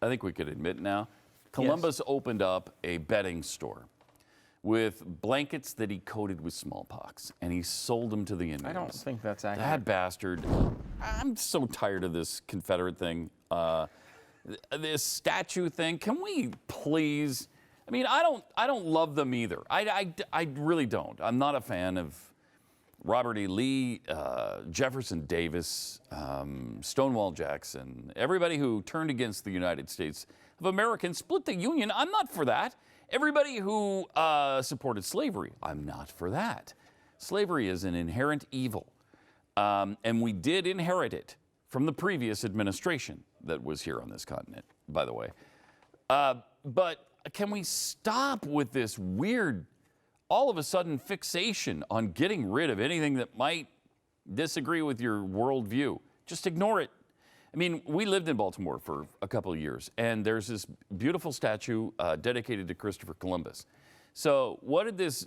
I think we could admit now, Columbus opened up a bedding store with blankets that he coated with smallpox, and he sold them to the Indians. I don't think that's accurate. That bastard. I'm so tired of this Confederate thing. This statue thing. Can we please? I mean, I don't love them either. I really don't. I'm not a fan of Robert E. Lee, Jefferson Davis, Stonewall Jackson, everybody who turned against the United States of America and split the Union. I'm not for that. Everybody who supported slavery, I'm not for that. Slavery is an inherent evil, and we did inherit it from the previous administration that was here on this continent, by the way. But can we stop with this weird, all of a sudden, fixation on getting rid of anything that might disagree with your worldview? Just ignore it. I mean, we lived in Baltimore for a couple of years, and there's this beautiful statue dedicated to Christopher Columbus. So what did this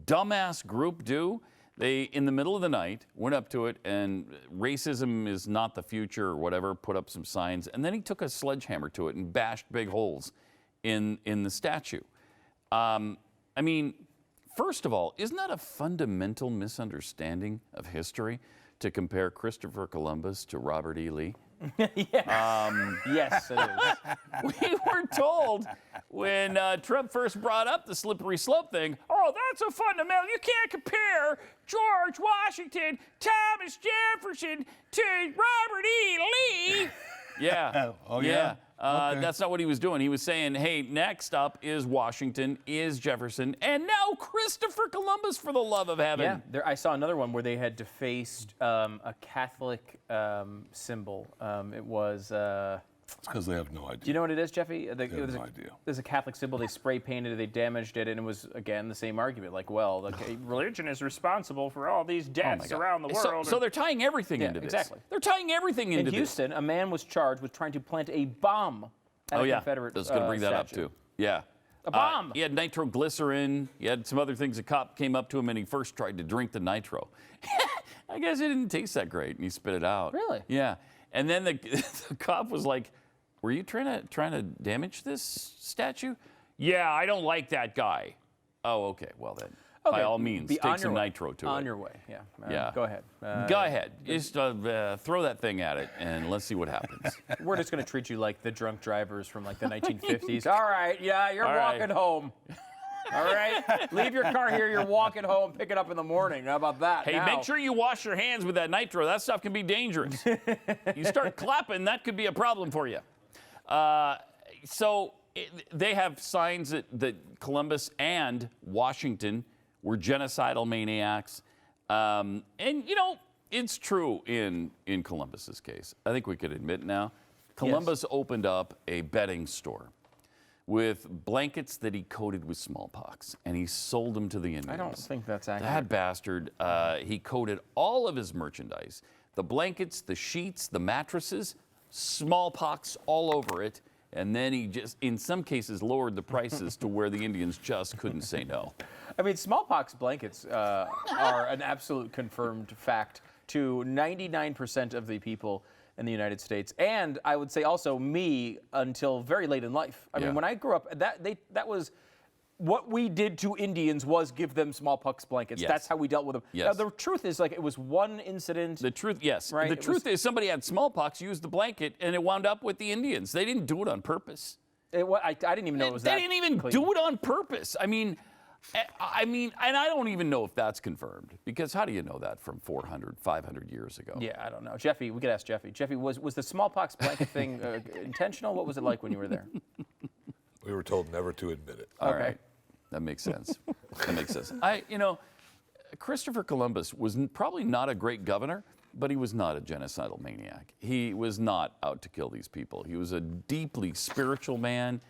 dumbass group do? They, in the middle of the night, went up to it, and racism is not the future or whatever, put up some signs, and then he took a sledgehammer to it and bashed big holes in the statue. I mean, first of all, isn't that a fundamental misunderstanding of history to compare Christopher Columbus to Robert E. Lee? Yes, it is. We were told when Trump first brought up the slippery slope thing, oh, that's a fundamental. You can't compare George Washington, Thomas Jefferson to Robert E. Lee. Yeah. Oh, yeah. Okay. That's not what he was doing. He was saying, hey, next up is Washington, is Jefferson, and now Christopher Columbus, for the love of heaven. Yeah, I saw another one where they had defaced a Catholic symbol. It was... It's because they have no idea. Do you know what it is, Jeffy? They have no idea. There's a Catholic symbol. They spray painted it. They damaged it, and it was, again, the same argument. Like, well, religion is responsible for all these deaths around the world. So they're tying everything into this. Exactly. They're tying everything into this. In Houston, a man was charged with trying to plant a bomb at a Confederate I was going to bring that up, statue. too. Yeah. A bomb. He had nitroglycerin. He had some other things. A cop came up to him, and he first tried to drink the nitro. I guess it didn't taste that great, and he spit it out. Really? Yeah. And then the cop was like, were you trying to damage this statue? Yeah, I don't like that guy. Oh, okay. Well, then, by all means, take some nitro to it. On your way, yeah. Yeah. Go ahead. Go ahead. Just throw that thing at it, and let's see what happens. We're just going to treat you like the drunk drivers from, like, the 1950s. All right, yeah, you're walking home. All right? Leave your car here. You're walking home. Pick it up in the morning. How about that? Hey, make sure you wash your hands with that nitro. That stuff can be dangerous. You start clapping, that could be a problem for you. They have signs that Columbus and Washington were genocidal maniacs. And, you know, it's true in Columbus's case. I think we could admit now. Columbus opened up a bedding store with blankets that he coated with smallpox, and he sold them to the Indians. I don't think that's accurate. That bastard, he coated all of his merchandise, the blankets, the sheets, the mattresses, smallpox all over it, and then he just, in some cases, lowered the prices to where the Indians just couldn't say no. I mean, smallpox blankets are an absolute confirmed fact to 99% of the people in the United States, and I would say also me until very late in life. I mean, when I grew up, that was what we did to Indians was give them smallpox blankets. Yes. That's how we dealt with them. Yes. Now, the truth is, like, it was one incident. The truth, yes. Right? The truth is somebody had smallpox, used the blanket, and it wound up with the Indians. They didn't do it on purpose. I didn't even know it was that They didn't even clean. do it on purpose. I mean, and I don't even know if that's confirmed, because how do you know that from 400, 500 years ago? Yeah, I don't know. Jeffy, we could ask Jeffy. Jeffy, was the smallpox blanket thing intentional? What was it like when you were there? We were told never to admit it. All right. That makes sense. That makes sense. Christopher Columbus was probably not a great governor, but he was not a genocidal maniac. He was not out to kill these people. He was a deeply spiritual man.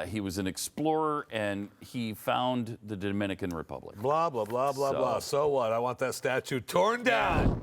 He was an explorer, and he found the Dominican Republic. Blah, blah, blah, blah, blah. So what? I want that statue torn down.